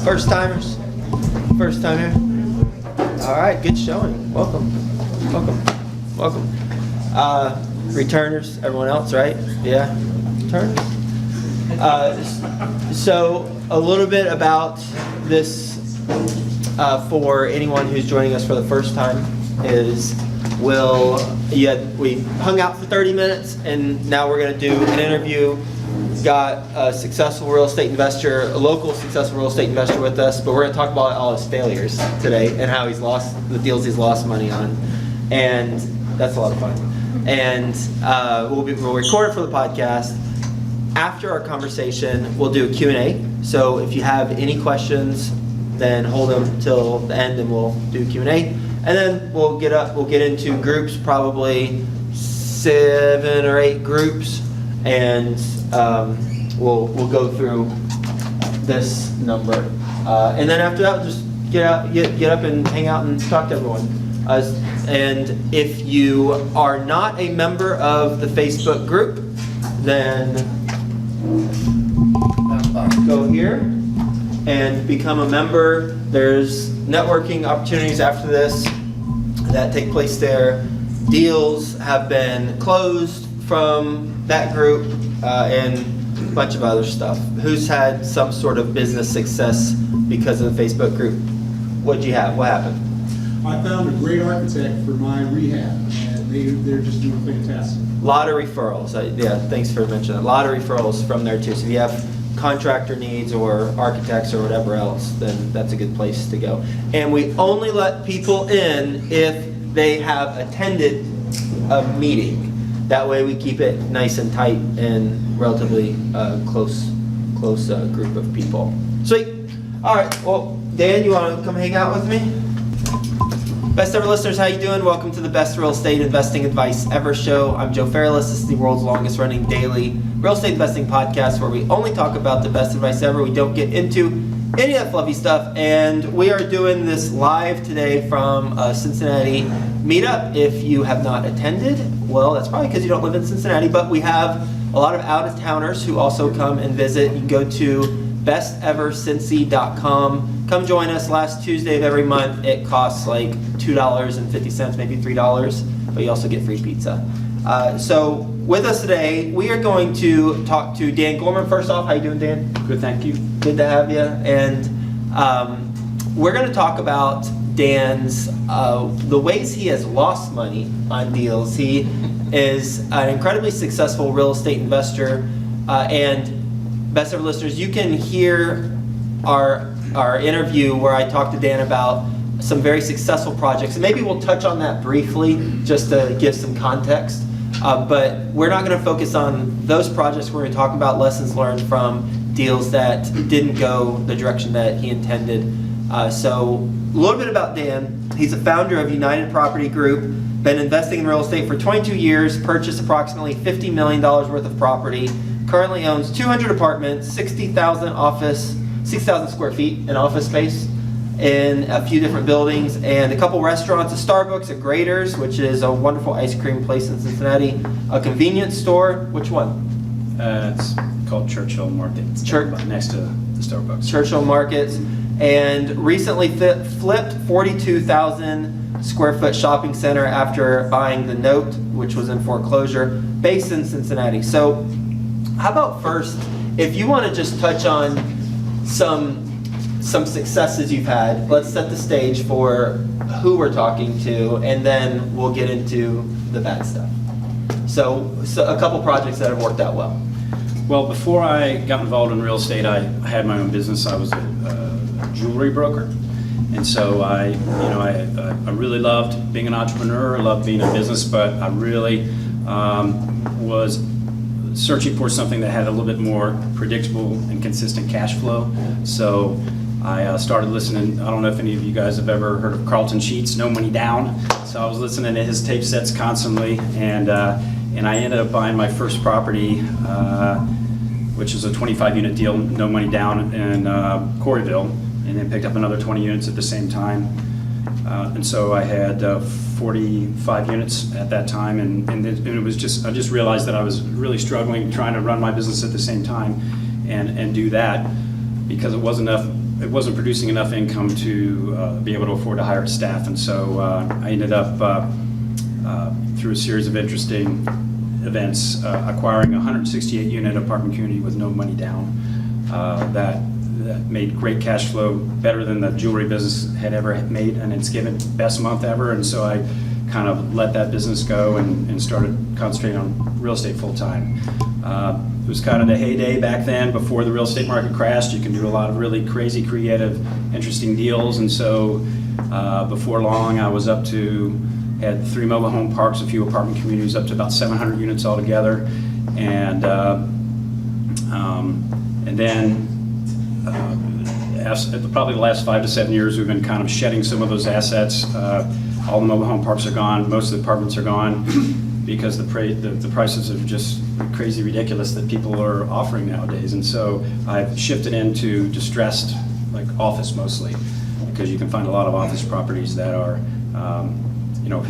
First timers? First time here? All right, good showing. Welcome. Returners, everyone else, right? Yeah, returners. So a little bit about this for anyone who's joining us for the first time is we hung out for 30 minutes and now we're going to do an interview. Got a successful real estate investor, a local successful real estate investor with us, but we're going to talk about all his failures today and how he's lost the deals he's lost money on, and that's a lot of fun. And we'll record it for the podcast. After our conversation, we'll do a Q&A. So if you have any questions, then hold them till the end, and we'll do Q&A. And then we'll get into groups, probably 7 or 8 groups, and we'll go through this number, and then after that, we'll just get up and hang out and talk to everyone. And if you are not a member of the Facebook group, then go here and become a member. There's networking opportunities after this that take place there. Deals have been closed from that group, and a bunch of other stuff. Who's had some sort of business success because of the Facebook group? What'd you have? What happened? I found a great architect for my rehab, and they're just doing fantastic. A lot of referrals. Yeah, thanks for mentioning that. A lot of referrals from there too. So if you have contractor needs or architects or whatever else, then that's a good place to go. And we only let people in if they have attended a meeting. That way we keep it nice and tight and relatively close group of people. Sweet. All right. Well, Dan, you want to come hang out with me? Best ever listeners, how you doing? Welcome to the Best Real Estate Investing Advice Ever show. I'm Joe Fairless. This is the world's longest running daily real estate investing podcast where we only talk about the best advice ever. We don't get into any of that fluffy stuff. And we are doing this live today from Cincinnati meetup. If you have not attended, well, that's probably because you don't live in Cincinnati, but we have a lot of out-of-towners who also come and visit. You can go to bestevercincy.com. Come join us last Tuesday of every month. It costs like $2.50, maybe $3, but you also get free pizza. So with us today, we are going to talk to Dan Gorman. First off, how you doing, Dan? Good, thank you. Good to have you. And we're going to talk about Dan's, the ways he has lost money on deals. He is an incredibly successful real estate investor. And best ever listeners, you can hear our interview where I talked to Dan about some very successful projects. And maybe we'll touch on that briefly just to give some context. But we're not going to focus on those projects. We're going to talk about lessons learned from deals that didn't go the direction that he intended. So a little bit about Dan. He's a founder of United Property Group, been investing in real estate for 22 years, purchased approximately $50 million worth of property, currently owns 200 apartments, 6,000 square feet in office space in a few different buildings, and a couple restaurants, a Starbucks, a Grater's, which is a wonderful ice cream place in Cincinnati, a convenience store. Which one? It's called Churchill Market. It's next to the Starbucks. Churchill Markets. And recently flipped 42,000 square foot shopping center after buying the Note, which was in foreclosure, based in Cincinnati. So how about first, if you want to just touch on some successes you've had, let's set the stage for who we're talking to, and then we'll get into the bad stuff. So a couple projects that have worked out well. Well, before I got involved in real estate, I had my own business. I was a jewelry broker, and so I really loved being an entrepreneur. I loved being in business, but I really was searching for something that had a little bit more predictable and consistent cash flow. So I started listening. I don't know if any of you guys have ever heard of Carlton Sheets, No Money Down. So I was listening to his tape sets constantly, and I ended up buying my first property, which is a 25-unit deal, no money down, in Corryville, and then picked up another 20 units at the same time. And so I had 45 units at that time, and it was just, I just realized that I was really struggling trying to run my business at the same time and do that, because it wasn't producing enough income to be able to afford to hire staff. And so I ended up, through a series of interesting events, acquiring a 168-unit apartment community with no money down that made great cash flow, better than the jewelry business had ever made, and it's given best month ever. And so I kind of let that business go and started concentrating on real estate full time. It was kind of the heyday back then before the real estate market crashed. You can do a lot of really crazy, creative, interesting deals. And so before long, I was had 3 mobile home parks, a few apartment communities, up to about 700 units altogether. And then probably the last 5 to 7 years, we've been kind of shedding some of those assets. All the mobile home parks are gone. Most of the apartments are gone because the prices are just crazy ridiculous that people are offering nowadays. And so I've shifted into distressed, like office mostly, because you can find a lot of office properties that are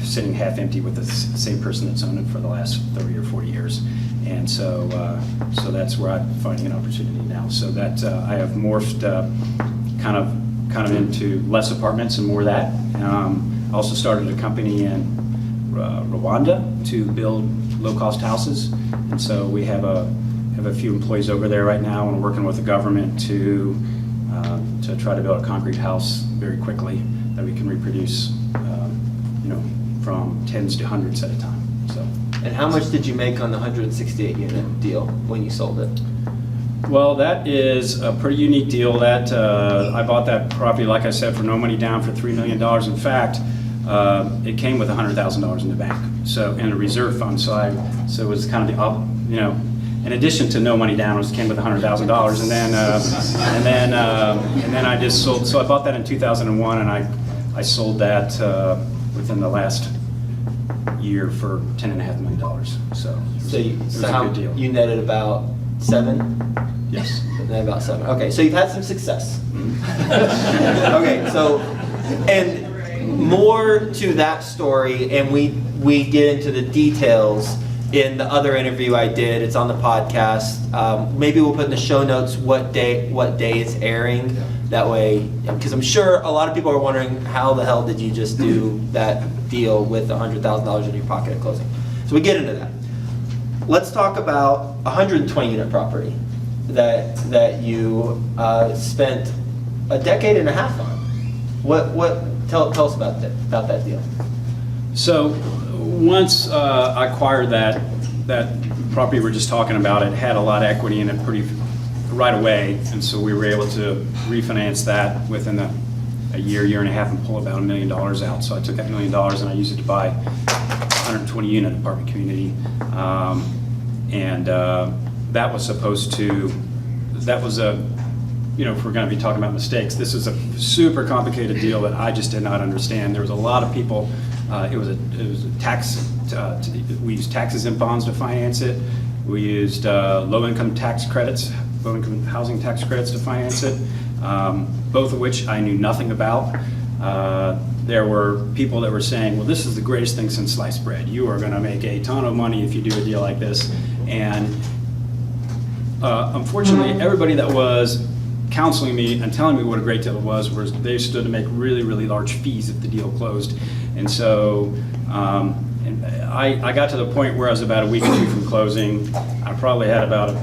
sitting half empty with the same person that's owned it for the last 30 or 40 years. And so that's where I'm finding an opportunity now. So that I have morphed kind of into less apartments and more of that. I also started a company in Rwanda to build low-cost houses, and so we have a few employees over there right now, and we're working with the government to try to build a concrete house very quickly that we can reproduce, from tens to hundreds at a time. So. And how much did you make on the 168-unit deal when you sold it? Well, that is a pretty unique deal. That I bought that property, like I said, for no money down, for $3 million. In fact, it came with $100,000 in the bank, so in a reserve fund. So it was kind of the in addition to no money down, it came with $100,000, and then I just sold. So I bought that in 2001, and I sold that within the last year for $10.5 million. So it was a good deal. You netted about 7? Yes. Netted about 7. Okay, so you've had some success. Okay, so and more to that story, and we get into the details in the other interview I did. It's on the podcast. Maybe we'll put in the show notes what day it's airing. That way, because I'm sure a lot of people are wondering, how the hell did you just do that deal with $100,000 in your pocket at closing? So we get into that. Let's talk about a 120-unit property that you spent a decade and a half on. Tell us about that deal. So once I acquired that property we're just talking about, it had a lot of equity in it pretty right away, and so we were able to refinance that within a year and a half and pull about $1 million out. So I took that $1 million and I used it to buy a 120-unit apartment community, and that was if we're going to be talking about mistakes, this is a super complicated deal that I just did not understand. There was a lot of people. It was a tax. We used taxes and bonds to finance it. We used low-income housing tax credits to finance it, both of which I knew nothing about. There were people that were saying, well, this is the greatest thing since sliced bread. You are going to make a ton of money if you do a deal like this. And unfortunately, everybody that was counseling me and telling me what a great deal it was they stood to make really, really large fees if the deal closed. And so I got to the point where I was about a week or two from closing. I probably had about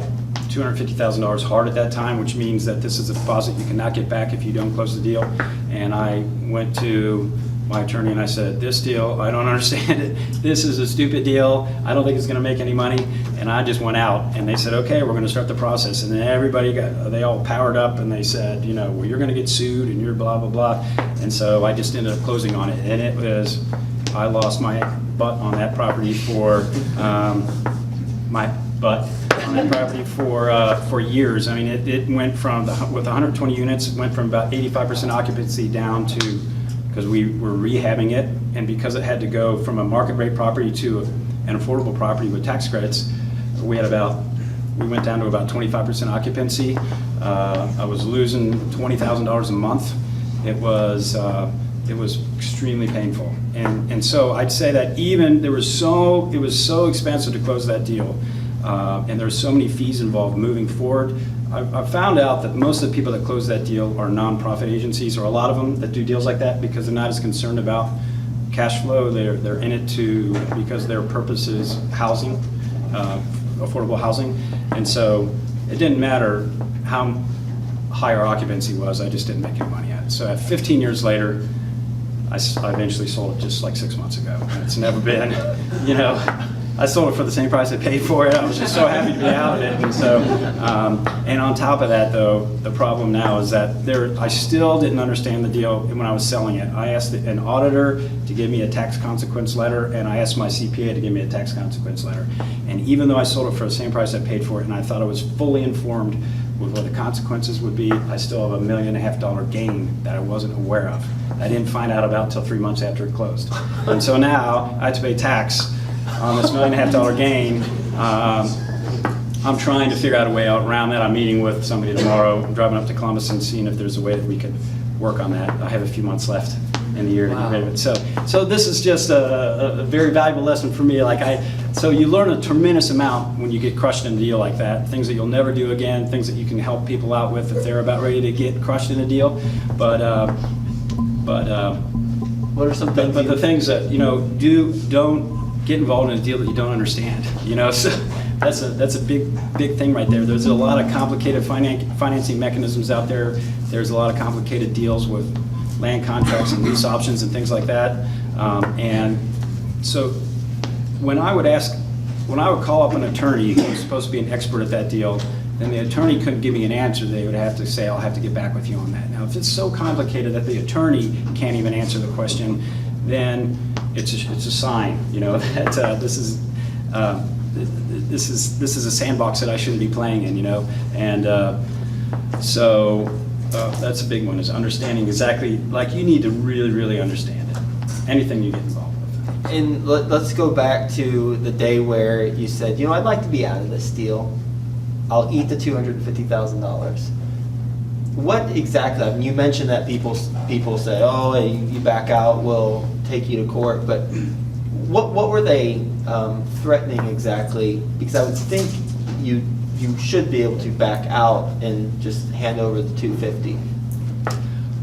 $250,000 hard at that time, which means that this is a deposit you cannot get back if you don't close the deal. And I went to my attorney and I said, this deal, I don't understand it. This is a stupid deal. I don't think it's going to make any money. And I just went out and they said, okay, we're going to start the process. And then they all powered up and they said, well, you're going to get sued and you're blah, blah, blah. And so I just ended up closing on it. And I lost my butt on that property for for years. I mean, it went from with 120 units, it went from about 85% occupancy down to, because we were rehabbing it, and because it had to go from a market rate property to an affordable property with tax credits, we went down to about 25% occupancy. I was losing $20,000 a month. It was extremely painful, and so I'd say that it was so expensive to close that deal, and there were so many fees involved moving forward. I found out that most of the people that close that deal are nonprofit agencies, or a lot of them that do deals like that, because they're not as concerned about cash flow. They're in it because their purpose is housing, affordable housing. And so it didn't matter how high our occupancy was, I just didn't make any money at it. So at 15 years later, I eventually sold it just like 6 months ago. And it's never been, I sold it for the same price I paid for it. I was just so happy to be out of it. And so, and on top of that though, the problem now is that I still didn't understand the deal when I was selling it. I asked an auditor to give me a tax consequence letter, and I asked my CPA to give me a tax consequence letter. And even though I sold it for the same price I paid for it, and I thought I was fully informed with what the consequences would be, I still have $1.5 million gain that I wasn't aware of. I didn't find out about until 3 months after it closed. And so now I have to pay tax on this $1.5 million gain. I'm trying to figure out a way out around that. I'm meeting with somebody tomorrow. I'm driving up to Columbus and seeing if there's a way that we could work on that. I have a few months left in the year to get rid of it. So this is just a very valuable lesson for me. So you learn a tremendous amount when you get crushed in a deal like that. Things that you'll never do again. Things that you can help people out with if they're about ready to get crushed in a deal. But What are some things? But the things that don't get involved in a deal that you don't understand. So that's a big thing right there. There's a lot of complicated financing mechanisms out there. There's a lot of complicated deals with land contracts and lease options and things like that. And so when I would call up an attorney who was supposed to be an expert at that deal, then the attorney couldn't give me an answer. They would have to say, I'll have to get back with you on that. Now, if it's so complicated that the attorney can't even answer the question, then it's a sign, that this is a sandbox that I shouldn't be playing in, And so that's a big one, is understanding exactly, you need to really, really understand it. Anything you get involved with. And let's go back to the day where you said, I'd like to be out of this deal. I'll eat the $250,000. What exactly? I mean, you mentioned that people say, "Oh, hey, you back out, we'll take you to court." But what were they threatening exactly? Because I would think you should be able to back out and just hand over the $250,000.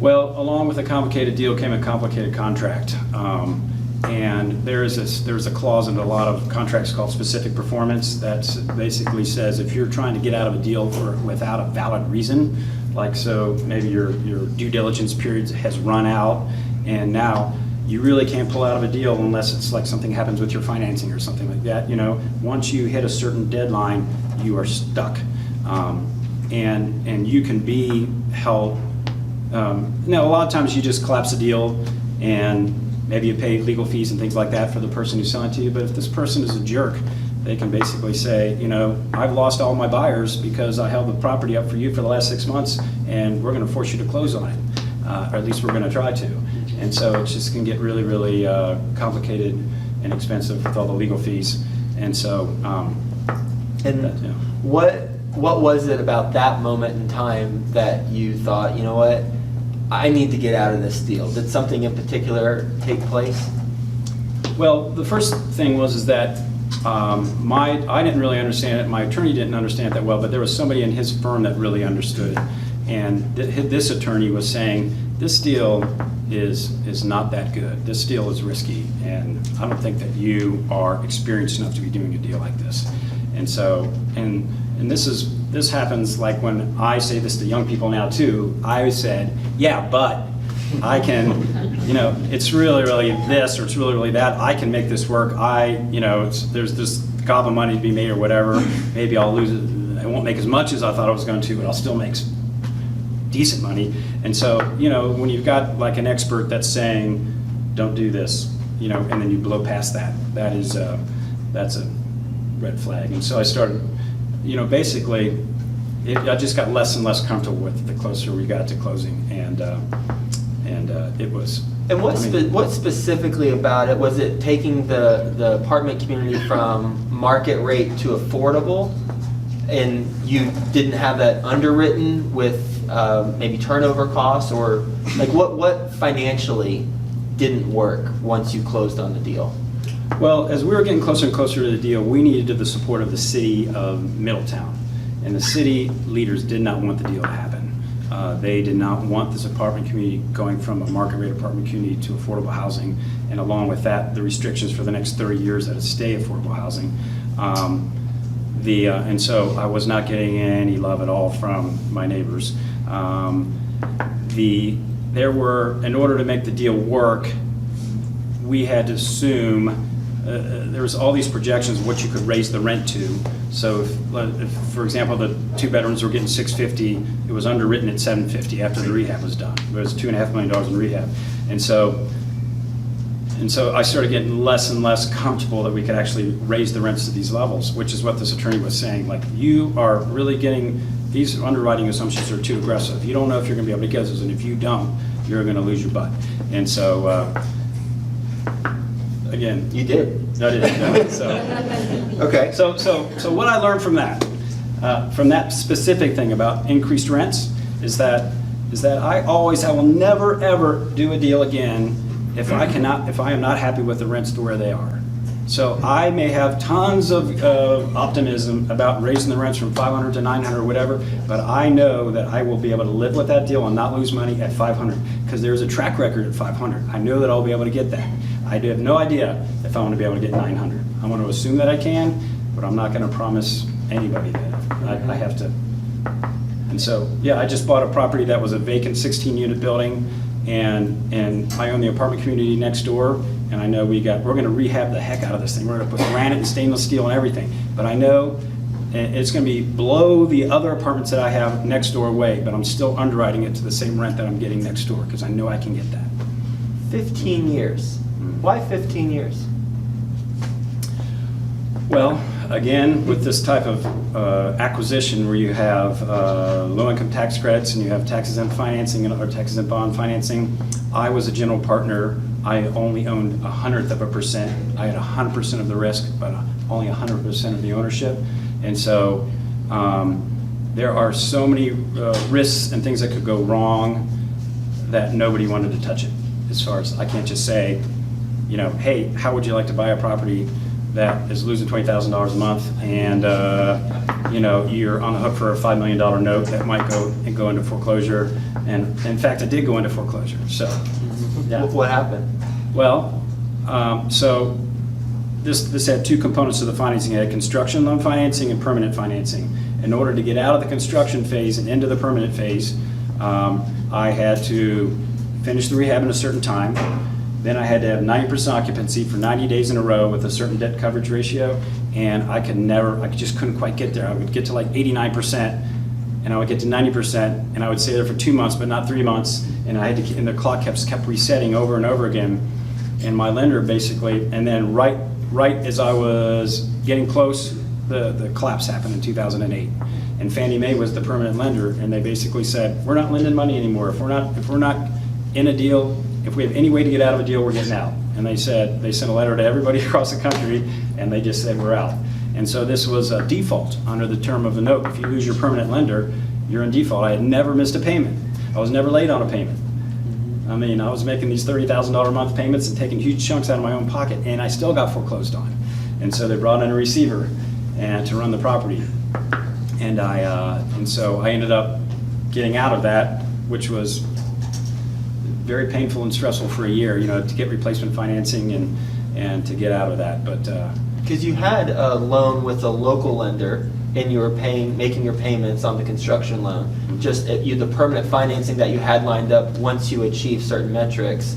Well, along with a complicated deal came a complicated contract. And there's a clause in a lot of contracts called specific performance that basically says if you're trying to get out of a deal without a valid reason, so maybe your due diligence period has run out, and now you really can't pull out of a deal unless it's like something happens with your financing or something like that. Once you hit a certain deadline, you are stuck, and you can be held. Now, a lot of times you just collapse the deal and maybe you pay legal fees and things like that for the person who's selling to you. But if this person is a jerk, they can basically say, I've lost all my buyers because I held the property up for you for the last 6 months, and we're going to force you to close on it, or at least we're going to try to. And so it just can get really, really complicated and expensive with all the legal fees. And so, what was it about that moment in time that you thought, what? I need to get out of this deal? Did something in particular take place? Well, the first thing was that I didn't really understand it. My attorney didn't understand it that well, but there was somebody in his firm that really understood it. And this attorney was saying, this deal is not that good. This deal is risky, and I don't think that you are experienced enough to be doing a deal like this. And so, and this happens like when I say this to young people now too. I said, yeah, but I can, it's really, really this, or it's really, really that. I can make this work. There's this gob of money to be made or whatever. Maybe I'll lose it. I won't make as much as I thought I was going to, but I'll still make decent money. And so, when you've got like an expert that's saying, don't do this, and then you blow past that, that's a red flag. And so I started, basically, I just got less and less comfortable with it the closer we got to closing, and it was. And what specifically about it? Was it taking the apartment community from market rate to affordable, and you didn't have that underwritten with maybe turnover costs, or like what financially didn't work once you closed on the deal? Well, as we were getting closer and closer to the deal, we needed the support of the city of Middletown. And the city leaders did not want the deal to happen. They did not want this apartment community going from a market rate apartment community to affordable housing, and along with that, the restrictions for the next 30 years that it stay affordable housing. And so I was not getting any love at all from my neighbors. In order to make the deal work, we had to assume there was all these projections of what you could raise the rent to. So if, for example, the 2 bedrooms were getting $650, it was underwritten at $750 after the rehab was done. It was $2.5 million in rehab. And so I started getting less and less comfortable that we could actually raise the rents to these levels, which is what this attorney was saying. Like, you are really getting, these underwriting assumptions are too aggressive. You don't know if you're gonna be able to get those, and if you don't, you're gonna lose your butt. And so, again. You did. I did. So. Okay. So what I learned from that specific thing about increased rents is that I will never ever do a deal again if I am not happy with the rents to where they are. So I may have tons of optimism about raising the rents from 500 to 900 or whatever, but I know that I will be able to live with that deal and not lose money at 500, because there's a track record at 500. I know that I'll be able to get that. I have no idea if I want to be able to get 900. I want to assume that I can, but I'm not going to promise anybody that. I have to. And so, yeah, I just bought a property that was a vacant 16-unit building, and I own the apartment community next door, and I know we're going to rehab the heck out of this thing. We're going to put granite and stainless steel and everything. But I know it's going to be below the other apartments that I have next door away, but I'm still underwriting it to the same rent that I'm getting next door, because I know I can get that. 15 years. Why 15 years? Well, again, with this type of acquisition where you have low-income tax credits and you have tax-exempt financing or tax-exempt bond financing, I was a general partner. I only owned 1/100%. I had 100% of the risk, but only 100% of the ownership. And so there are so many risks and things that could go wrong that nobody wanted to touch it. As far as, I can't just say, hey, how would you like to buy a property that is losing $20,000 a month, and you're on the hook for a $5 million note that might go into foreclosure. And in fact, it did go into foreclosure. So, yeah. What happened? Well, so this had 2 components to the financing. It had construction loan financing and permanent financing. In order to get out of the construction phase and into the permanent phase, I had to finish the rehab in a certain time. Then I had to have 90% occupancy for 90 days in a row with a certain debt coverage ratio, and I just couldn't quite get there. I would get to like 89%, and I would get to 90%, and I would stay there for 2 months, but not 3 months, and and the clock kept resetting over and over again. And my lender basically, and then right as I was getting close, the collapse happened in 2008. And Fannie Mae was the permanent lender, and they basically said, we're not lending money anymore. If we're not in a deal, if we have any way to get out of a deal, we're getting out. And they sent a letter to everybody across the country, and they just said, we're out. And so this was a default under the term of the note. If you lose your permanent lender, you're in default. I had never missed a payment. I was never late on a payment. I mean, I was making these $30,000 a month payments and taking huge chunks out of my own pocket, and I still got foreclosed on. And so they brought in a receiver to run the property. And so I ended up getting out of that, which was very painful and stressful for a year, to get replacement financing and to get out of that. But because you had a loan with a local lender and you were making your payments on the construction loan, just the permanent financing that you had lined up once you achieved certain metrics,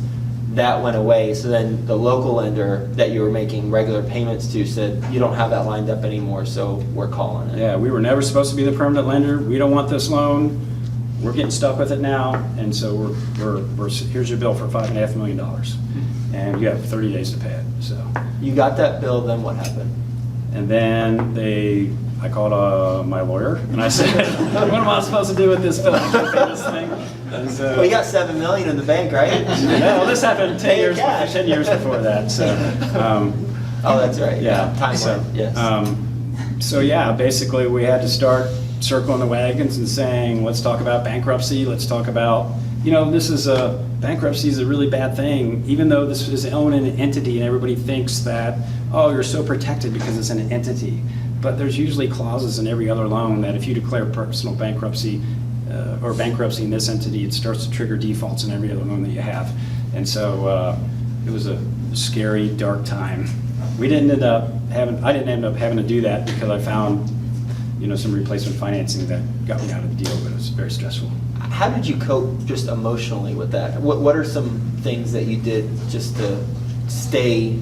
that went away. So then the local lender that you were making regular payments to said, you don't have that lined up anymore, so we're calling it. Yeah, we were never supposed to be the permanent lender. We don't want this loan. We're getting stuck with it now, and so we're here's your bill for $5.5 million, and you have 30 days to pay it. So you got that bill, then what happened? And then I called my lawyer, and I said, what am I supposed to do with this bill? I can't pay this thing. And so, well, you got $7 million in the bank, right? No, this happened 10 years before that. So, oh, that's right. Yeah. Timeline. So, yes. So yeah, basically we had to start circling the wagons and saying, let's talk about bankruptcy. Let's talk about, bankruptcy is a really bad thing, even though this is own an entity and everybody thinks that, oh, you're so protected because it's an entity. but there's usually clauses in every other loan that if you declare personal bankruptcy or bankruptcy in this entity, it starts to trigger defaults in every other loan that you have. And so it was a scary, dark time. I didn't end up having to do that because I found, some replacement financing that got me out of the deal, but it was very stressful. How did you cope just emotionally with that? What are some things that you did just to stay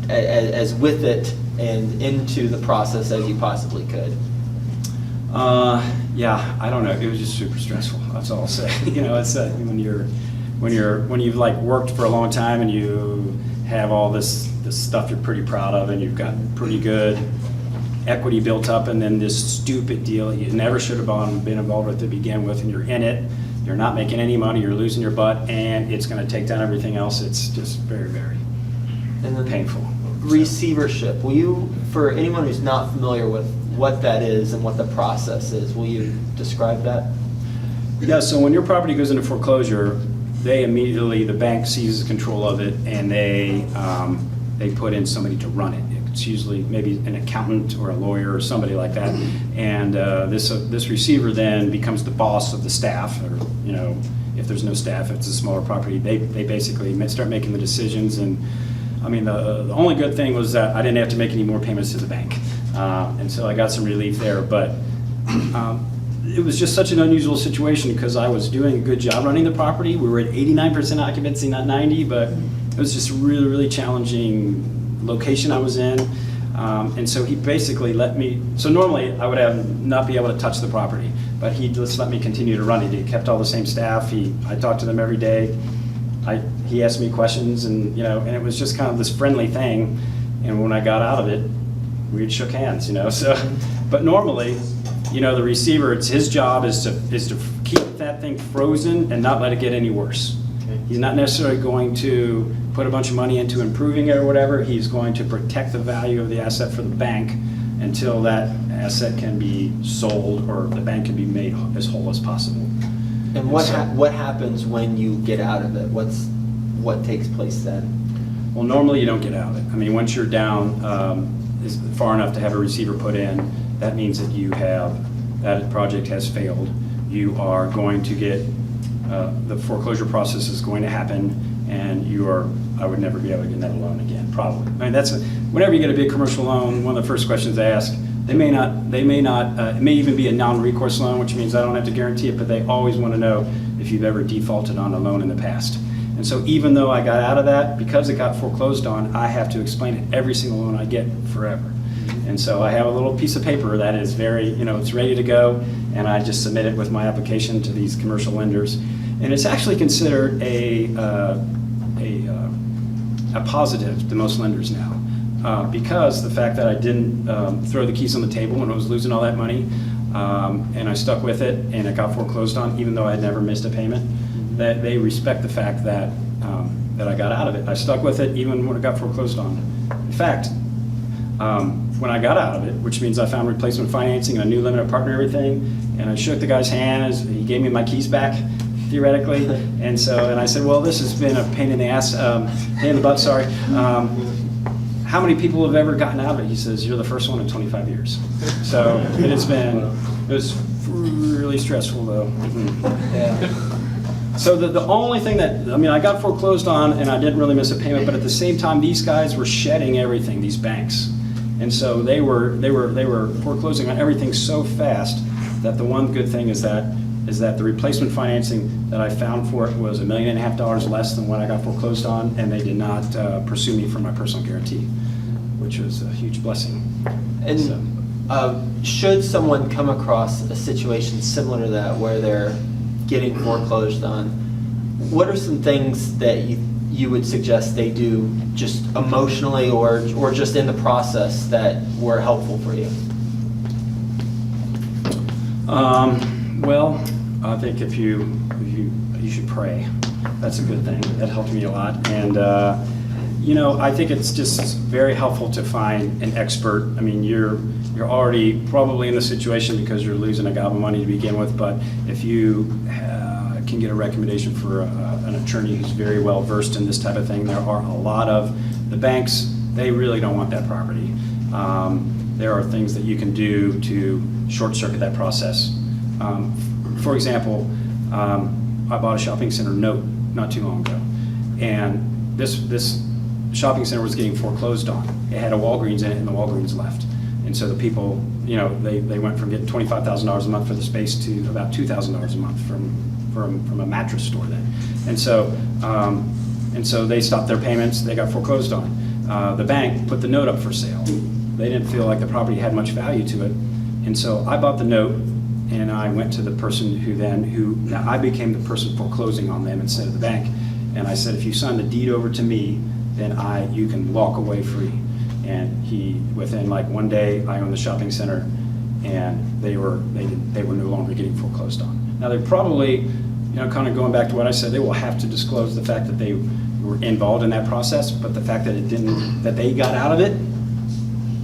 as with it and into the process as you possibly could? Yeah, I don't know. It was just super stressful. That's all I'll say. It's when you've like worked for a long time and you have all this stuff you're pretty proud of, and you've got pretty good equity built up, and then this stupid deal that you never should have been involved with to begin with, and you're in it. You're not making any money. You're losing your butt, and it's going to take down everything else. It's just very, very painful. Receivership. Will you, for anyone who's not familiar with what that is and what the process is, will you describe that? Yeah, so when your property goes into foreclosure, the bank seizes control of it, and they put in somebody to run it. It's usually maybe an accountant or a lawyer or somebody like that, and this receiver then becomes the boss of the staff, or if there's no staff, if it's a smaller property, they basically start making the decisions. And I mean, the only good thing was that I didn't have to make any more payments to the bank, and so I got some relief there. But it was just such an unusual situation because I was doing a good job running the property. We were at 89% occupancy, not 90, but it was just a really, really challenging location I was in. And so he basically let me, so normally I would not be able to touch the property, but he just let me continue to run it. He kept all the same staff. I talked to them every day. He asked me questions, and and it was just kind of this friendly thing. And when I got out of it, we shook hands, so, but normally, the receiver, it's his job is to keep that thing frozen and not let it get any worse. Okay. He's not necessarily going to put a bunch of money into improving it or whatever. He's going to protect the value of the asset for the bank until that asset can be sold or the bank can be made as whole as possible. And what happens when you get out of it? What takes place then? Well, normally you don't get out of it. I mean, once you're down is far enough to have a receiver put in, that means that that project has failed. You are going to get, the foreclosure process is going to happen, and I would never be able to get that loan again, probably. I mean, whenever you get a big commercial loan, one of the first questions they ask, it may even be a non-recourse loan, which means I don't have to guarantee it, but they always want to know if you've ever defaulted on a loan in the past. And so even though I got out of that, because it got foreclosed on, I have to explain it every single loan I get forever. And so I have a little piece of paper that is very, it's ready to go, and I just submit it with my application to these commercial lenders. And it's actually considered a positive to most lenders now, because the fact that I didn't throw the keys on the table when I was losing all that money, and I stuck with it, and it got foreclosed on, even though I had never missed a payment, that they respect the fact that I got out of it. I stuck with it even when it got foreclosed on. In fact, when I got out of it, which means I found replacement financing and a new limited partner and everything, and I shook the guy's hand as he gave me my keys back, theoretically, and I said, well, this has been a pain in the ass, pain in the butt, sorry. How many people have ever gotten out of it? He says, you're the first one in 25 years. So it was really stressful though. Yeah. So the only thing I got foreclosed on and I didn't really miss a payment, but at the same time, these guys were shedding everything, these banks. And so they were foreclosing on everything so fast that the one good thing is that the replacement financing that I found for it was $1.5 million less than what I got foreclosed on, and they did not pursue me for my personal guarantee, which was a huge blessing. And should someone come across a situation similar to that where they're getting foreclosed on, what are some things that you would suggest they do just emotionally or just in the process that were helpful for you? Well, I think if you should pray. That's a good thing. That helped me a lot. And I think it's just very helpful to find an expert. I mean, you're already probably in the situation because you're losing a gob of money to begin with, but if you can get a recommendation for an attorney who's very well versed in this type of thing, there are a lot of the banks. They really don't want that property. there are things that you can do to short circuit that process. For example, I bought a shopping center note not too long ago, and this shopping center was getting foreclosed on. It had a Walgreens in it, and the Walgreens left. And so the people, they went from getting $25,000 a month for the space to about $2,000 a month from a mattress store then. And so they stopped their payments. They got foreclosed on. The bank put the note up for sale. They didn't feel like the property had much value to it, and so I bought the note, and I went to the person now I became the person foreclosing on them instead of the bank. And I said, if you sign the deed over to me, then you can walk away free. And within like one day, I owned the shopping center, and they were no longer getting foreclosed on. Now they probably, kind of going back to what I said, they will have to disclose the fact that they were involved in that process, but the fact that that they got out of it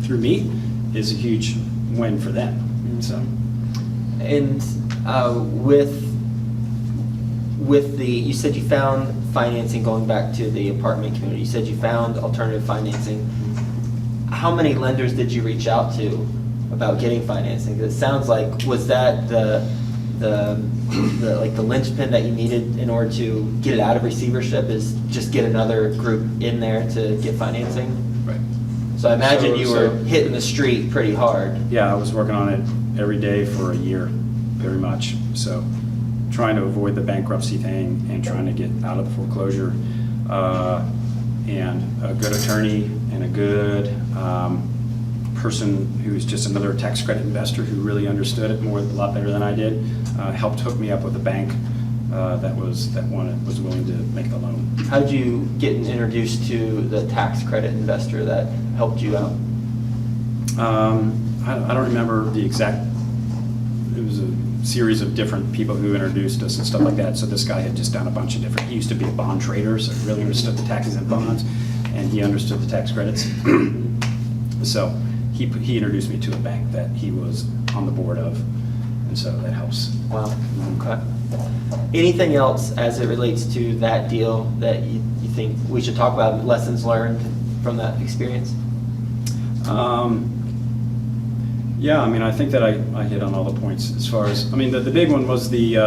through me is a huge win for them. So. And with you said you found financing, going back to the apartment community, you said you found alternative financing. How many lenders did you reach out to about getting financing? It sounds like, was that the linchpin that you needed in order to get it out of receivership, is just get another group in there to get financing? Right. So I imagine you were hitting the street pretty hard. Yeah, I was working on it every day for a year, very much. So trying to avoid the bankruptcy thing and trying to get out of the foreclosure, and a good attorney and a good person who's just another tax credit investor who really understood it a lot better than I did, helped hook me up with a bank that was willing to make the loan. How did you get introduced to the tax credit investor that helped you out? I don't remember the exact. It was a series of different people who introduced us and stuff like that. So this guy had just done a bunch of different. He used to be a bond trader, so he really understood the taxes and bonds, and he understood the tax credits. So he introduced me to a bank that he was on the board of, and so that helps. Wow. Okay. Anything else as it relates to that deal that you think we should talk about, lessons learned from that experience? Yeah, I mean, I think that I hit on all the points as far as, the big one was the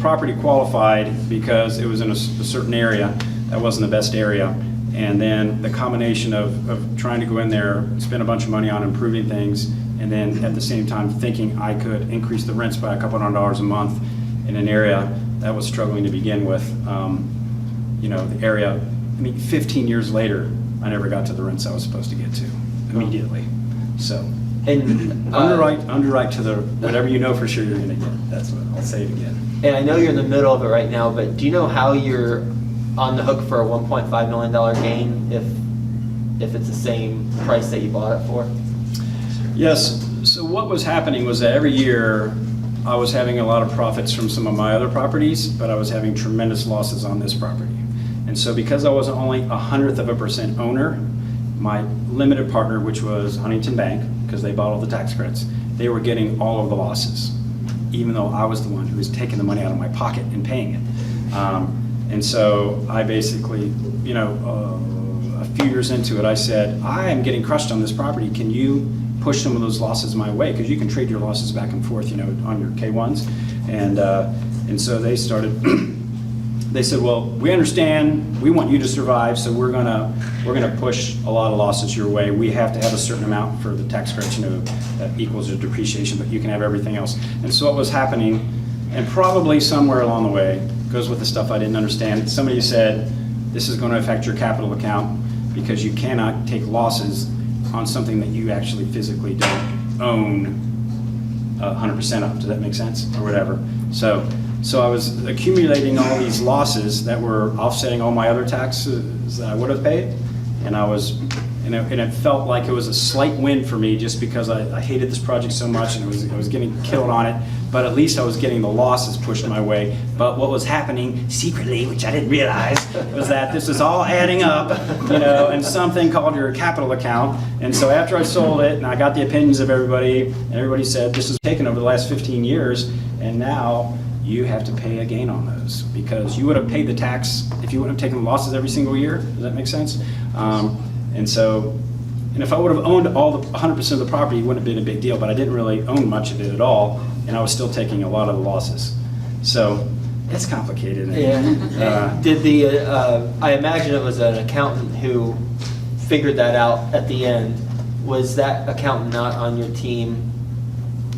property qualified because it was in a certain area that wasn't the best area. And then the combination of trying to go in there, spend a bunch of money on improving things, and then at the same time thinking I could increase the rents by a couple $100 a month in an area that was struggling to begin with. The area, 15 years later, I never got to the rents I was supposed to get to immediately. So, And underwrite to the whatever you know for sure you're going to get. That's what I'll say it again. And I know you're in the middle of it right now, but do you know how you're on the hook for a $1.5 million gain if it's the same price that you bought it for? Yes. So what was happening was that every year I was having a lot of profits from some of my other properties, but I was having tremendous losses on this property. And so because I was only 0.1% owner, my limited partner, which was Huntington Bank, because they bought all the tax credits, they were getting all of the losses, even though I was the one who was taking the money out of my pocket and paying it. And so I basically, a few years into it, I said, I am getting crushed on this property. Can you push some of those losses my way? Because you can trade your losses back and forth, on your K1s. And so they started. They said, well, we understand, we want you to survive, so we're gonna push a lot of losses your way. We have to have a certain amount for the tax credits, that equals your depreciation, but you can have everything else. And so what was happening, and probably somewhere along the way, goes with the stuff I didn't understand, somebody said, this is gonna affect your capital account because you cannot take losses on something that you actually physically don't own 100% of. Does that make sense? Or whatever. So I was accumulating all these losses that were offsetting all my other taxes that I would have paid, and it felt like it was a slight win for me just because I hated this project so much and I was getting killed on it, but at least I was getting the losses pushed my way. But what was happening secretly, which I didn't realize, was that this is all adding up, in something called your capital account. And so after I sold it and I got the opinions of everybody, and everybody said this is taken over the last 15 years, and now you have to pay a gain on those because you would have paid the tax if you wouldn't have taken the losses every single year. Does that make sense? And so, and if I would have owned all the 100% of the property, it wouldn't have been a big deal, but I didn't really own much of it at all, and I was still taking a lot of the losses. So it's complicated. Yeah. Did the, I imagine it was an accountant who figured that out at the end. Was that accountant not on your team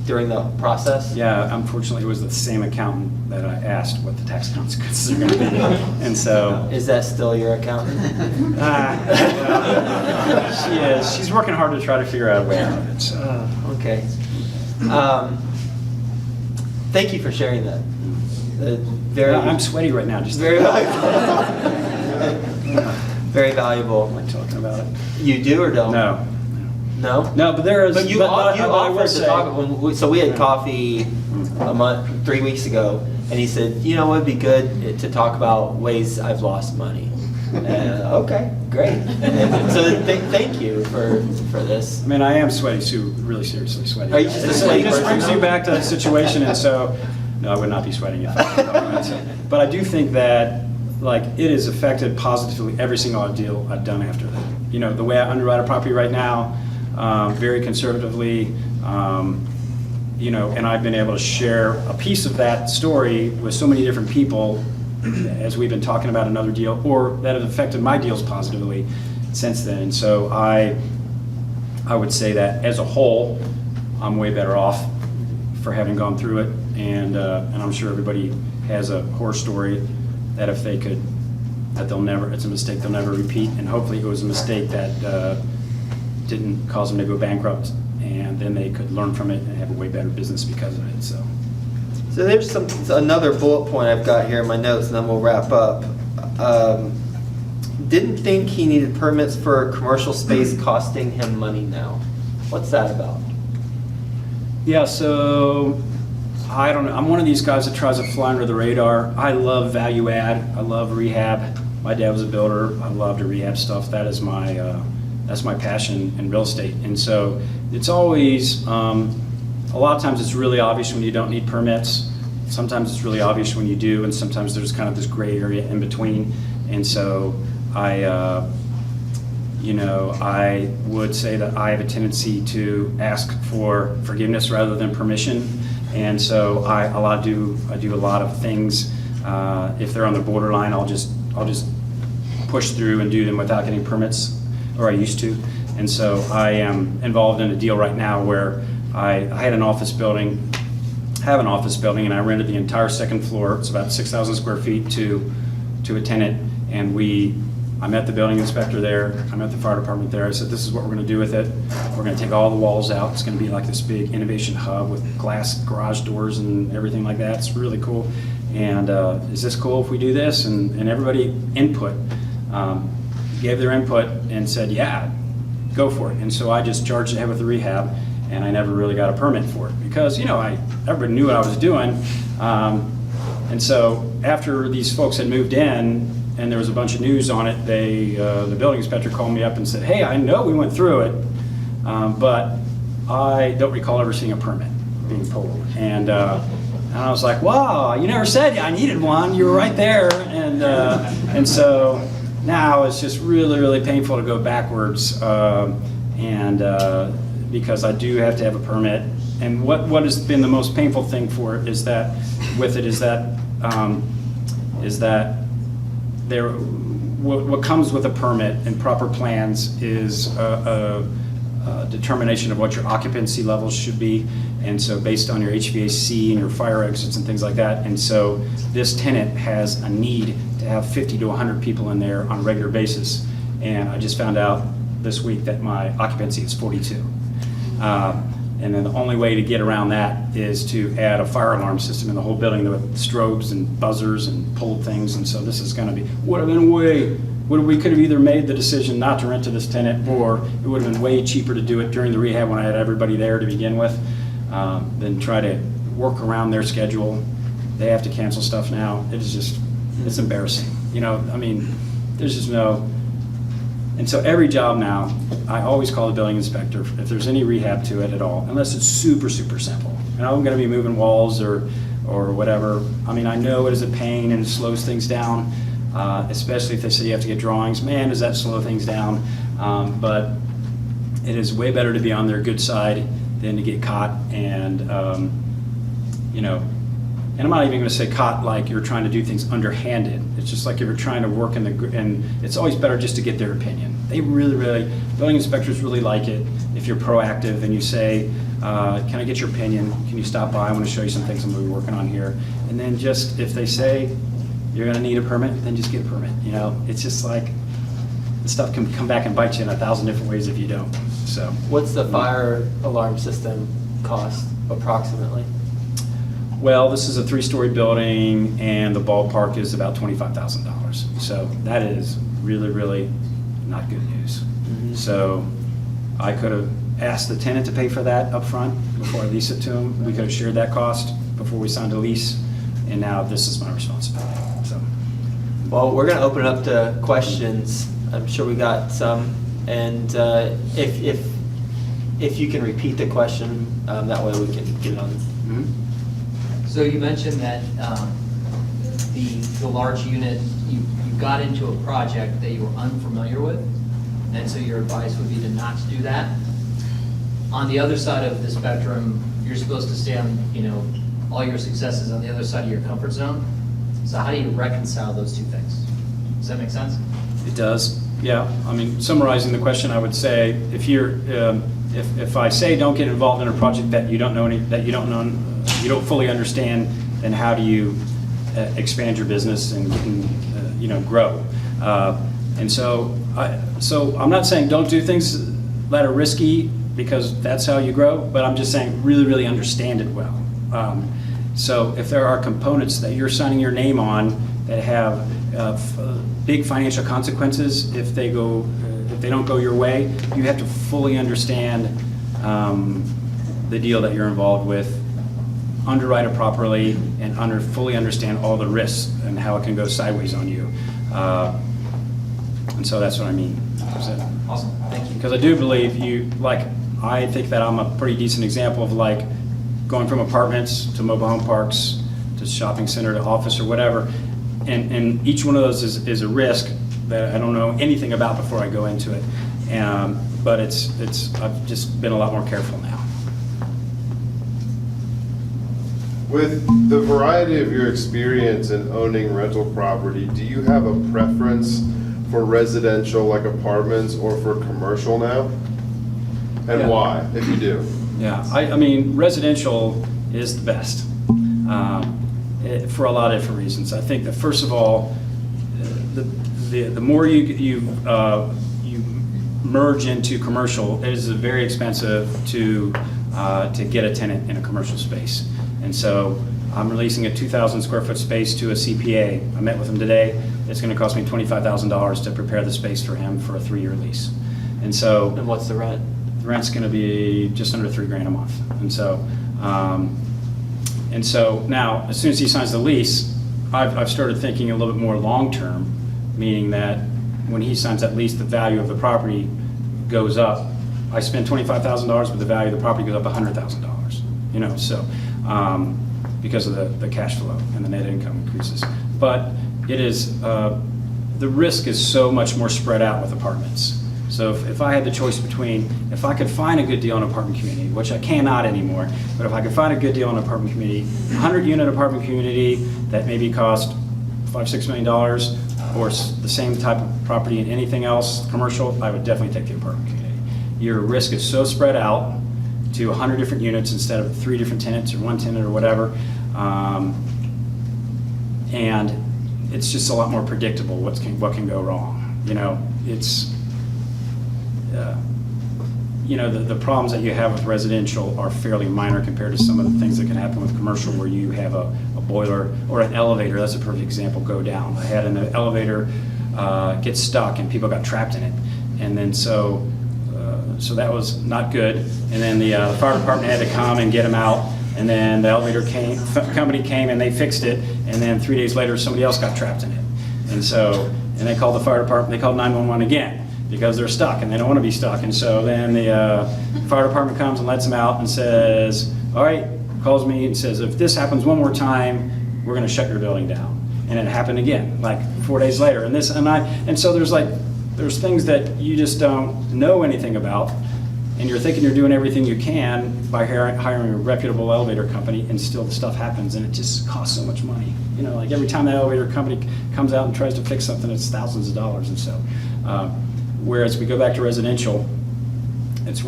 during the process? Yeah, unfortunately, it was the same accountant that I asked what the tax consequences are going to be. And so. Is that still your accountant? She is. She's working hard to try to figure out a way out of it. So. Okay. Thank you for sharing that. Very. I'm sweaty right now. Just very valuable. Very valuable. Am I talking about it? You do or don't? No. No? No, but there is. But you I offered will to say- talk. So we had coffee a month, 3 weeks ago, and he said, you know, it'd be good to talk about ways I've lost money. Okay, great. So thank you for this. I mean, I am sweaty, Sue, really seriously sweaty. Are you just a sweaty It just person brings you now? back to that situation, and so, no, I would not be sweating if I was talking about it. But I do think that, like, it has affected positively every single deal I've done after that. You know, the way I underwrite a property right now, very conservatively, you know, and I've been able to share a piece of that story with so many different people as we've been talking about another deal, or that have affected my deals positively since then. And so I would say that as a whole, I'm way better off for having gone through it, and I'm sure everybody has a horror story that if they could, that they'll never, it's a mistake they'll never repeat, and hopefully it was a mistake that didn't cause them to go bankrupt, and then they could learn from it and have a way better business because of it. So there's another bullet point I've got here in my notes, and then we'll wrap up. Didn't think he needed permits for a commercial space costing him money now. What's that about? yeah, so I don't know. I'm one of these guys that tries to fly under the radar. I love value add. I love rehab. My dad was a builder. I love to rehab stuff. That's my passion in real estate. And so it's always, a lot of times it's really obvious when you don't need permits. Sometimes it's really obvious when you do, and sometimes there's kind of this gray area in between. And so I would say that I have a tendency to ask for forgiveness rather than permission. And so I do a lot of things. If they're on the borderline, I'll just push through and do them without getting permits, or I used to. And so I am involved in a deal right now where I have an office building, and I rented the entire second floor. It's about 6,000 square feet to a tenant, and I met the building inspector there, I met the fire department there. I said, this is what we're going to do with it. We're going to take all the walls out. It's going to be like this big innovation hub with glass garage doors and everything like that. It's really cool. And is this cool if we do this? And everybody gave their input and said, yeah, go for it. And so I just charged ahead with the rehab, and I never really got a permit for it because, everybody knew what I was doing. And so after these folks had moved in and there was a bunch of news on it, the building inspector called me up and said, hey, I know we went through it, but I don't recall ever seeing a permit being pulled. And I was like, wow, you never said I needed one. You were right there. And so now it's just really, really painful to go backwards, because I do have to have a permit. And what has been the most painful thing for it is that what comes with a permit and proper plans is a determination of what your occupancy levels should be, and so based on your HVAC and your fire exits and things like that. And so this tenant has a need to have 50 to 100 people in there on a regular basis, and I just found out this week that my occupancy is 42. And then the only way to get around that is to add a fire alarm system in the whole building with strobes and buzzers and pulled things. And so this is going to be, we could have either made the decision not to rent to this tenant, or it would have been way cheaper to do it during the rehab when I had everybody there to begin with, than try to work around their schedule. They have to cancel stuff now. It's embarrassing. There's just no. And so every job now, I always call the building inspector if there's any rehab to it at all, unless it's super, super simple. And I'm going to be moving walls or whatever. I know it is a pain and it slows things down, especially if they say you have to get drawings. Man, does that slow things down. But it is way better to be on their good side than to get caught and, you know, and I'm not even going to say caught like you're trying to do things underhanded. It's just like if you're trying to work and it's always better just to get their opinion. They really, building inspectors really like it if you're proactive and you say, can I get your opinion? Can you stop by? I want to show you some things I'm going to be working on here. And then just, if they say you're going to need a permit, then just get a permit. You know, it's just like, the stuff can come back and bite you in 1,000 different ways if you don't, so. What's the fire alarm system cost approximately? Well, this is a 3-story building and the ballpark is about $25,000. So that is really not good news. So I could have asked the tenant to pay for that up front before I lease it to them. We could have shared that cost before we signed a lease, and now this is my responsibility, so. Well, we're going to open it up to questions. I'm sure we got some, and if you can repeat the question, that way we can get it on. So you mentioned that the large unit, you got into a project that you were unfamiliar with, and so your advice would be to not to do that. On the other side of the spectrum, you're supposed to stay on, you know, all your successes on the other side of your comfort zone. So how do you reconcile those two things? Does that make sense? It does, yeah. I mean, summarizing the question, I would say if you're, if I say don't get involved in a project that you don't know you don't fully understand, then how do you expand your business and you know, grow? And so I'm not saying don't do things that are risky because that's how you grow, but I'm just saying really understand it well. So if there are components that you're signing your name on that have big financial consequences if they don't go your way, you have to fully understand the deal that you're involved with, underwrite it properly, and fully understand all the risks and how it can go sideways on you. And so that's what I mean. Awesome, thank you. Because I do believe I think that I'm a pretty decent example of like going from apartments to mobile home parks to shopping center to office or whatever. And each one of those is a risk that I don't know anything about before I go into it. But I've just been a lot more careful now. With the variety of your experience in owning rental property, do you have a preference for residential like apartments or for commercial now? And Yeah. why, if you do? Yeah, I mean, residential is the best for a lot of different reasons. I think that first of all, the more you merge into commercial, it is very expensive to get a tenant in a commercial space. And so I'm releasing a 2,000 square foot space to a CPA. I met with him today. It's going to cost me $25,000 to prepare the space for him for a 3-year lease. And so And what's the rent? the rent's going to be just under $3,000 a month. And so now, as soon as he signs the lease, I've started thinking a little bit more long-term, meaning that when he signs that lease, the value of the property goes up. I spend $25,000, but the value of the property goes up $100,000. You know, so because of the cash flow and the net income increases. But it is the risk is so much more spread out with apartments. So if I had the choice between, if I could find a good deal in an apartment community, which I cannot anymore, but if I could find a good deal in an apartment community, 100-unit apartment community that maybe cost $5-6 million, or the same type of property in anything else, commercial, I would definitely take the apartment community. Your risk is so spread out to 100 different units instead of 3 different tenants or 1 tenant or whatever, and it's just a lot more predictable what can go wrong. You know, it's you know, the problems that you have with residential are fairly minor compared to some of the things that can happen with commercial, where you have a boiler or an elevator. That's a perfect example. Go down. I had an elevator get stuck and people got trapped in it, and then so that was not good. And then the fire department had to come and get them out. And then the elevator company came and they fixed it. And then 3 days later, somebody else got trapped in it. And they called the fire department. They called 911 again because they're stuck and they don't want to be stuck. And so then the fire department comes and lets them out and says, all right, calls me and says, if this happens one more time, we're going to shut your building down. And it happened again, like 4 days later. And so there's like there's things that you just don't know anything about, and you're thinking you're doing everything you can by hiring a reputable elevator company, and still the stuff happens, and it just costs so much money. You know, like every time that elevator company comes out and tries to fix something, it's thousands of dollars. And so, whereas we go back to residential, it's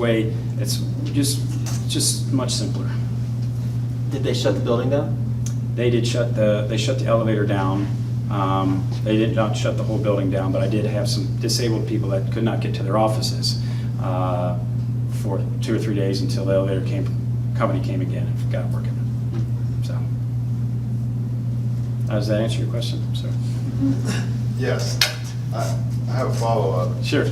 just much simpler. Did they shut the building down? They shut the elevator down. They did not shut the whole building down, but I did have some disabled people that could not get to their offices for 2 or 3 days until the elevator company came again and got working. So, does that answer your question, sir? Yes, I have a follow-up. Sure.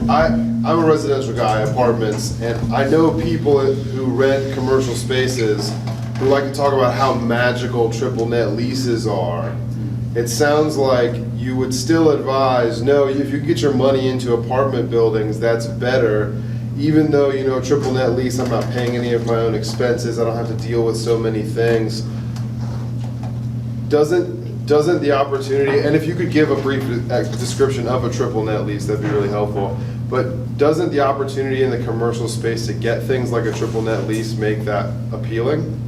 I'm a residential guy, apartments, and I know people who rent commercial spaces who like to talk about how magical triple net leases are. It sounds like you would still advise, no, if you get your money into apartment buildings, that's better. Even though, you know, triple net lease, I'm not paying any of my own expenses, I don't have to deal with so many things. Doesn't the opportunity, and if you could give a brief description of a triple net lease, that'd be really helpful. But doesn't the opportunity in the commercial space to get things like a triple net lease make that appealing?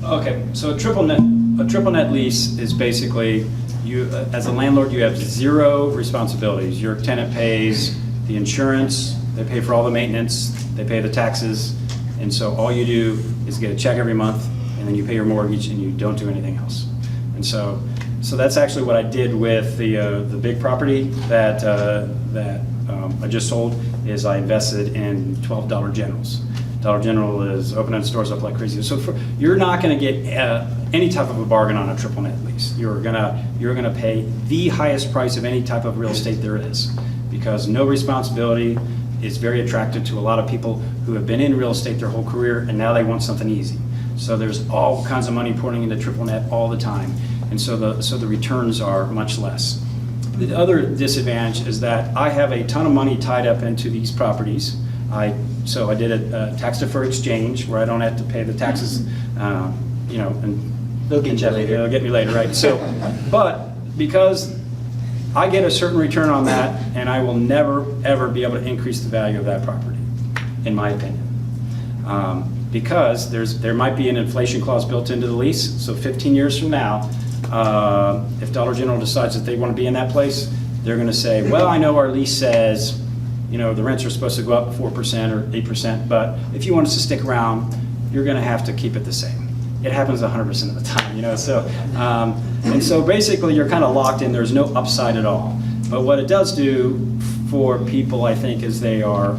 Okay, so a triple net lease is basically, you, as a landlord, you have 0 responsibilities. Your tenant pays the insurance, they pay for all the maintenance, they pay the taxes, and so all you do is get a check every month, and then you pay your mortgage, and you don't do anything else. And so that's actually what I did with the big property that I just sold. Is I invested in 12 Dollar Generals. Dollar General is opening stores up like crazy. So you're not going to get any type of a bargain on a triple net lease. You're gonna pay the highest price of any type of real estate there is, because no responsibility is very attractive to a lot of people who have been in real estate their whole career, and now they want something easy. So there's all kinds of money pouring into triple net all the time, and so the returns are much less. The other disadvantage is that I have a ton of money tied up into these properties. So I did a tax deferred exchange where I don't have to pay the taxes, you know, and They'll get you later. They'll get me later, right? So, but because I get a certain return on that, and I will never ever be able to increase the value of that property, in my opinion, because there might be an inflation clause built into the lease. So 15 years from now, if Dollar General decides that they want to be in that place, they're going to say, well, I know our lease says, you know, the rents are supposed to go up 4% or 8%, but if you want us to stick around, you're going to have to keep it the same. It happens 100% of the time, you know. So, and so basically, you're kind of locked in. There's no upside at all. But what it does do for people, I think, is they are,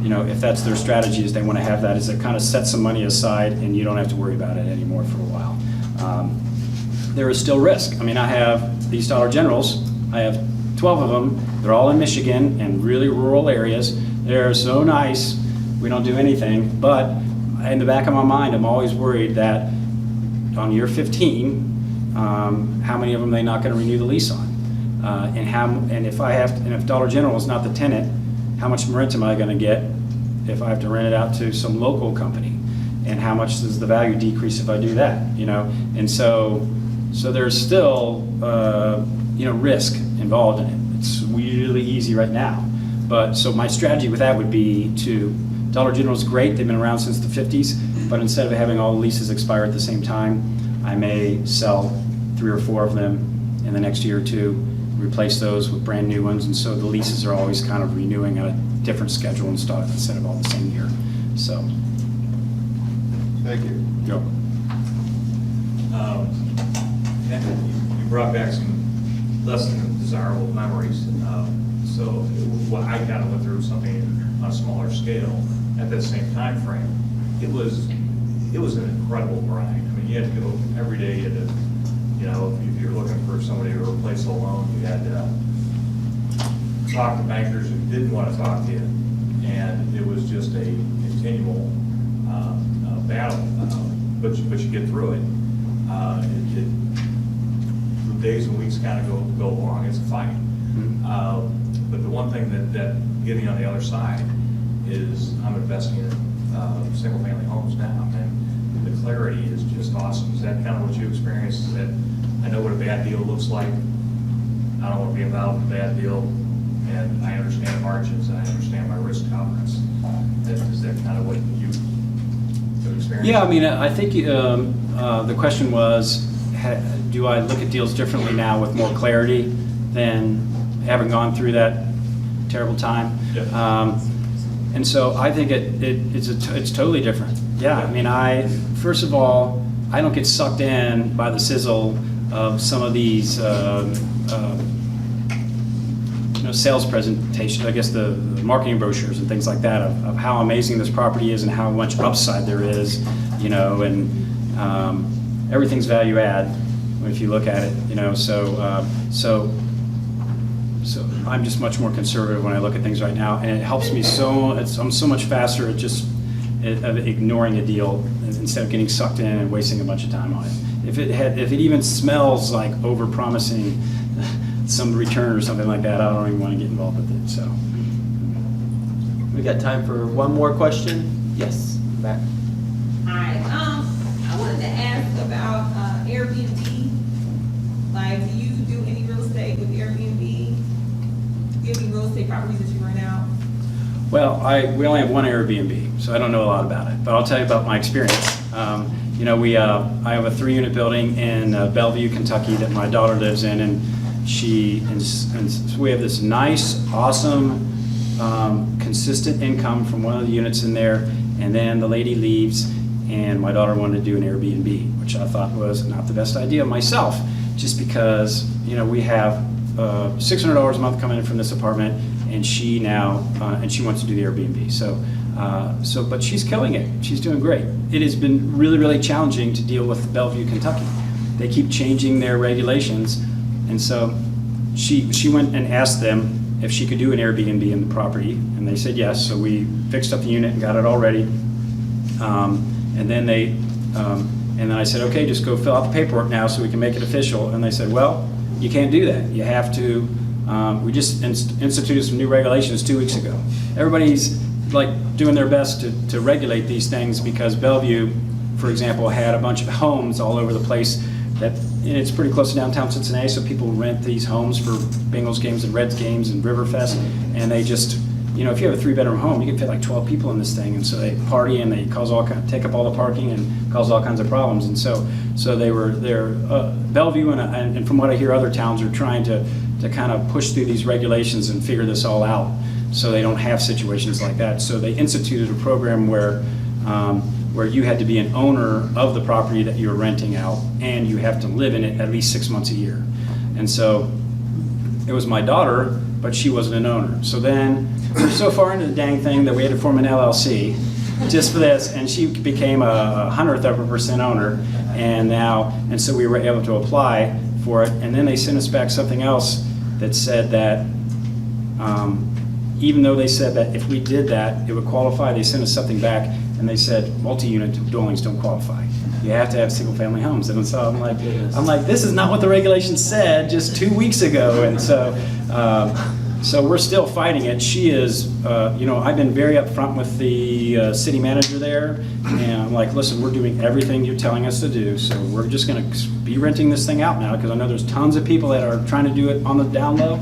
you know, if that's their strategy, is they want to have that, is it kind of sets some money aside, and you don't have to worry about it anymore for a while. There is still risk. I mean, I have these Dollar Generals. I have 12 of them. They're all in Michigan and really rural areas. They're so nice. We don't do anything. But in the back of my mind, I'm always worried that on year 15, how many of them they're not going to renew the lease on, and if Dollar General is not the tenant, how much rent am I going to get if I have to rent it out to some local company, and how much does the value decrease if I do that? You know, and so there's still you know, risk involved in it. It's really easy right now, but so my strategy with that would be to, Dollar General is great, they've been around since the 50s, but instead of having all the leases expire at the same time, I may sell 3 or 4 of them in the next year or 2, replace those with brand new ones, and so the leases are always kind of renewing at a different schedule and stuff instead of all the same year. So. Thank you. Yep. You brought back some less than desirable memories. So what I kind of went through something on a smaller scale at that same time frame. It was an incredible grind. I mean, you had to go every day. You had to, you know, if you're looking for somebody to replace a loan, you had to talk to bankers who didn't want to talk to you, and it was just a continual battle. But you get through it. The days and weeks kind of go along. It's a fight. But the one thing that getting on the other side is I'm investing in single-family homes now, and the clarity is just awesome. Is that kind of what you experienced? Is that I know what a bad deal looks like? I don't want to be involved in a bad deal, and I understand margins, I understand my risk tolerance. Is that kind of what you have experienced? Yeah, I mean, I think the question was, do I look at deals differently now with more clarity than having gone through that terrible time? Yeah. And so I think it's totally different. Yeah, I mean, first of all, I don't get sucked in by the sizzle of some of these sales presentations, I guess the marketing brochures and things like that of how amazing this property is and how much upside there is, and everything's value add if you look at it, so I'm just much more conservative when I look at things right now, and it helps me I'm so much faster at just ignoring a deal instead of getting sucked in and wasting a bunch of time on it. If it even smells like over-promising some return or something like that, I don't even want to get involved with it, so. We got time for one more question? Yes, back. Hi, I wanted to ask about Airbnb. Like, do you do any real estate with Airbnb? Do you have any real estate properties that you rent out? Well, we only have one Airbnb, so I don't know a lot about it, but I'll tell you about my experience. I have a 3-unit building in Bellevue, Kentucky that my daughter lives in, and so we have this nice, awesome, consistent income from one of the units in there, and then the lady leaves, and my daughter wanted to do an Airbnb, which I thought was not the best idea myself, just because, we have $600 a month coming in from this apartment, and she wants to do the Airbnb. But she's killing it. She's doing great. It has been really, really challenging to deal with Bellevue, Kentucky. They keep changing their regulations, and so she went and asked them if she could do an Airbnb in the property, and they said yes. So we fixed up the unit and got it all ready. And then I said, okay, just go fill out the paperwork now so we can make it official. And they said, well, you can't do that. You have to. We just instituted some new regulations 2 weeks ago. Everybody's like doing their best to regulate these things because Bellevue, for example, had a bunch of homes all over the place and it's pretty close to downtown Cincinnati, so people rent these homes for Bengals games and Reds games and Riverfest, and they just, if you have a 3-bedroom home, you can fit like 12 people in this thing, and so they party and they take up all the parking and cause all kinds of problems, and so Bellevue and from what I hear, other towns are trying to kind of push through these regulations and figure this all out, so they don't have situations like that. So they instituted a program where you had to be an owner of the property that you were renting out, and you have to live in it at least 6 months a year. And so it was my daughter, but she wasn't an owner. So then we're so far into the dang thing that we had to form an LLC just for this, and she became a 100th owner, and so we were able to apply for it. And then they sent us back something else that said that even though they said that if we did that, it would qualify, they sent us something back and they said multi-unit dwellings don't qualify. You have to have single-family homes. And so I'm like, this is not what the regulations said just 2 weeks ago. And so we're still fighting it. She is, I've been very upfront with the city manager there, and I'm like, listen, we're doing everything you're telling us to do, so we're just going to be renting this thing out now, because I know there's tons of people that are trying to do it on the down low,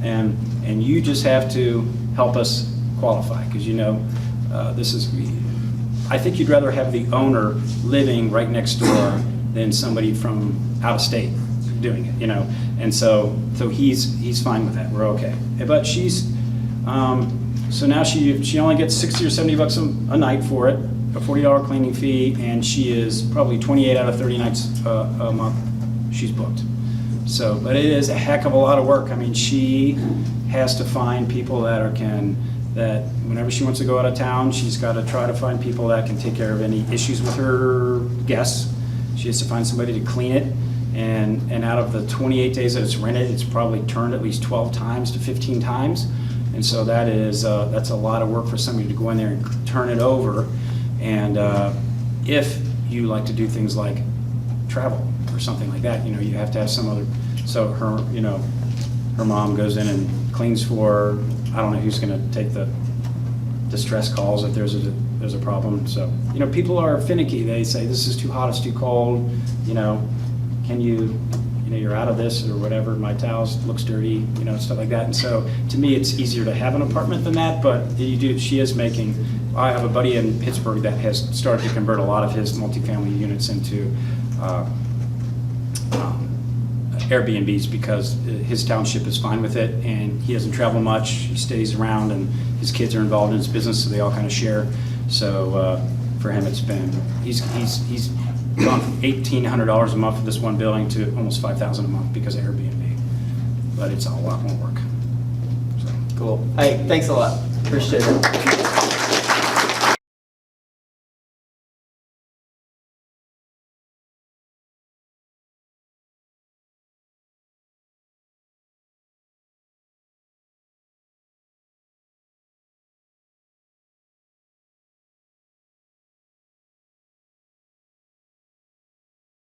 and you just have to help us qualify, because I think you'd rather have the owner living right next door than somebody from out of state doing it, and so he's fine with that. We're okay. But she's so now she only gets $60 or $70 a night for it, a $40 cleaning fee, and she is probably 28 out of 30 nights a month she's booked. So, but it is a heck of a lot of work. I mean, she has to find people that whenever she wants to go out of town, she's got to try to find people that can take care of any issues with her guests. She has to find somebody to clean it. And out of the 28 days that it's rented, it's probably turned at least 12 times to 15 times. And so that's a lot of work for somebody to go in there and turn it over. And if you like to do things like travel or something like that, you have to have some other. So her mom goes in and cleans for. I don't know who's going to take the distress calls if there's a problem. So people are finicky. They say this is too hot, it's too cold. Can you you know, you're out of this or whatever, my towels looks dirty, you know, stuff like that. And so to me, it's easier to have an apartment than that, but she is making, I have a buddy in Pittsburgh that has started to convert a lot of his multifamily units into Airbnbs because his township is fine with it and he doesn't travel much, he stays around and his kids are involved in his business, so they all kind of share. So for him, it's been, he's gone from $1,800 a month for this one building to almost $5,000 a month because of Airbnb. But it's a lot more work. So. Cool. Hey, thanks a lot. Appreciate it.